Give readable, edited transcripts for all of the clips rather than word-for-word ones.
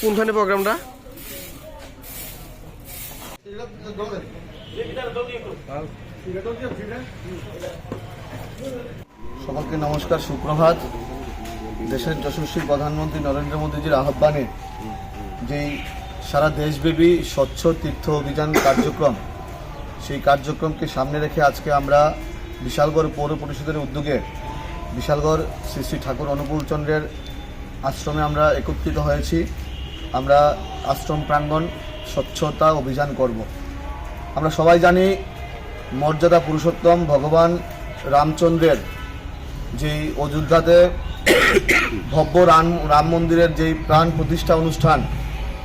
কোনখানে প্রোগ্রামটা? সকলকে নমস্কার, সুপ্রভাত। দেশের যশস্বী প্রধানমন্ত্রী নরেন্দ্র মোদীজির আহ্বানে যেই সারা দেশব্যাপী স্বচ্ছ তীর্থ অভিযান কার্যক্রম, সেই কার্যক্রমকে সামনে রেখে আজকে আমরা বিশালগড় পৌর পরিষদের উদ্যোগে বিশালগড় শ্রী শ্রী ঠাকুর অনুকূলচন্দ্রের আশ্রমে আমরা একত্রিত হয়েছি। আমরা আশ্রম প্রাঙ্গণ স্বচ্ছতা অভিযান করব। আমরা সবাই জানি মর্যাদা পুরুষোত্তম ভগবান রামচন্দ্রের যেই অযোধ্যাতে ভব্য রাম মন্দিরের যেই প্রাণ প্রতিষ্ঠা অনুষ্ঠান,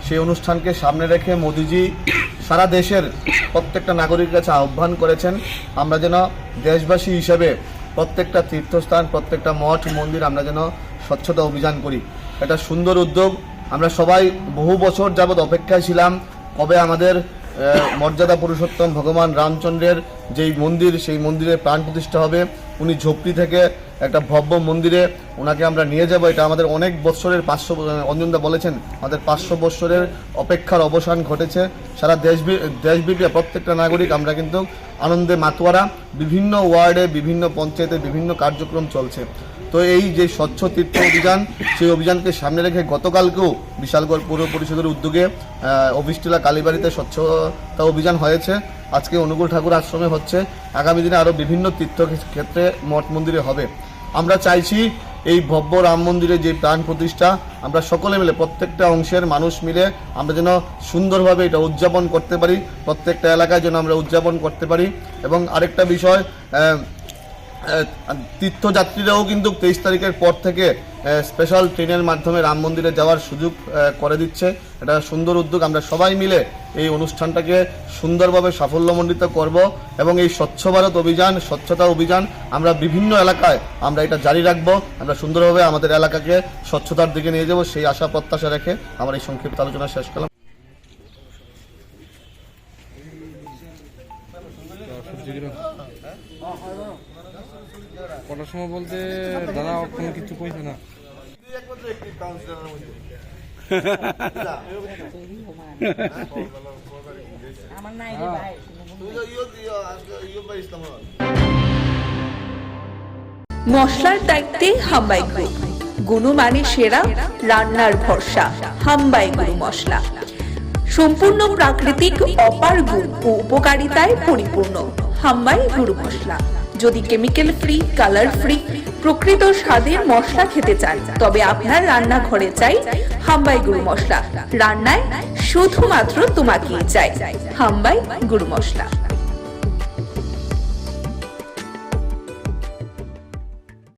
সেই অনুষ্ঠানকে সামনে রেখে মোদিজি সারা দেশের প্রত্যেকটা নাগরিকের কাছে আহ্বান করেছেন আমরা যেন দেশবাসী হিসেবে প্রত্যেকটা তীর্থস্থান, প্রত্যেকটা মঠ মন্দির আমরা যেন স্বচ্ছতা অভিযান করি। এটা সুন্দর উদ্যোগ। আমরা সবাই বহু বছর যাবৎ অপেক্ষায় ছিলাম কবে আমাদের মর্যাদা পুরুষোত্তম ভগবান রামচন্দ্রের যেই মন্দির, সেই মন্দিরের প্রাণ প্রতিষ্ঠা হবে। উনি ঝোপড়ি থেকে একটা ভব্য মন্দিরে ওনাকে আমরা নিয়ে যাব। এটা আমাদের অনেক বৎসরের 500, অঞ্জনদা বলেছেন আমাদের 500 বৎসরের অপেক্ষার অবসান ঘটেছে। সারা দেশব্যাপী প্রত্যেকটা নাগরিক আমরা কিন্তু আনন্দে মাতোয়ারা। বিভিন্ন ওয়ার্ডে, বিভিন্ন পঞ্চায়েতে বিভিন্ন কার্যক্রম চলছে। তো এই যে স্বচ্ছ তীর্থ অভিযান, সেই অভিযানকে সামনে রেখে গতকালকেও বিশালগড় পৌর পরিষদের উদ্যোগে অফিসটিলা কালীবাড়িতে স্বচ্ছতা অভিযান হয়েছে। আজকে অনুকূল ঠাকুর আশ্রমে হচ্ছে। আগামী দিনে আরও বিভিন্ন তীর্থক্ষেত্রে মঠ মন্দিরে হবে। আমরা চাইছি এই ভব্য রাম মন্দিরে যে প্রাণ প্রতিষ্ঠা আমরা সকলে মিলে, প্রত্যেকটা অংশের মানুষ মিলে আমরা যেন সুন্দরভাবে এটা উদযাপন করতে পারি, প্রত্যেকটা এলাকায় যেন আমরা উদযাপন করতে পারি। এবং আরেকটা বিষয়, তীর্থযাত্রীরাও কিন্তু 23 তারিখের পর থেকে স্পেশাল ট্রেনের মাধ্যমে রাম মন্দিরে যাওয়ার সুযোগ করে দিচ্ছে। এটা সুন্দর উদ্যোগ। আমরা সবাই মিলে এই অনুষ্ঠানটাকে সুন্দরভাবে সাফল্যমণ্ডিত করব এবং এই স্বচ্ছ ভারত অভিযান, স্বচ্ছতা অভিযান আমরা বিভিন্ন এলাকায় আমরা এটা জারি রাখব। আমরা সুন্দরভাবে আমাদের এলাকাকে স্বচ্ছতার দিকে নিয়ে যাব, সেই আশা প্রত্যাশা রেখে আমার এই সংক্ষিপ্ত আলোচনা শেষ করলাম। কটার সময় বলতে দাদা কোনো কিছু কইছে না। মশলার দায়িত্বে হাম্বাই গ্রুপ, গুণমানে সেরা, রান্নার ভরসা। হাম্বাই গুরু মশলা সম্পূর্ণ প্রাকৃতিক, অপার গুণ ও উপকারিতায় পরিপূর্ণ। হাম্বাই গুরু মশলা। যদি কেমিক্যাল ফ্রি, কালার ফ্রি, প্রকৃত স্বাদের মশলা খেতে চান তবে আপনার রান্নাঘরে চাই হাম্বাই গুরু মশলা। রান্নায় শুধুমাত্র তোমাকেই চাই হাম্বাই গুরু মশলা।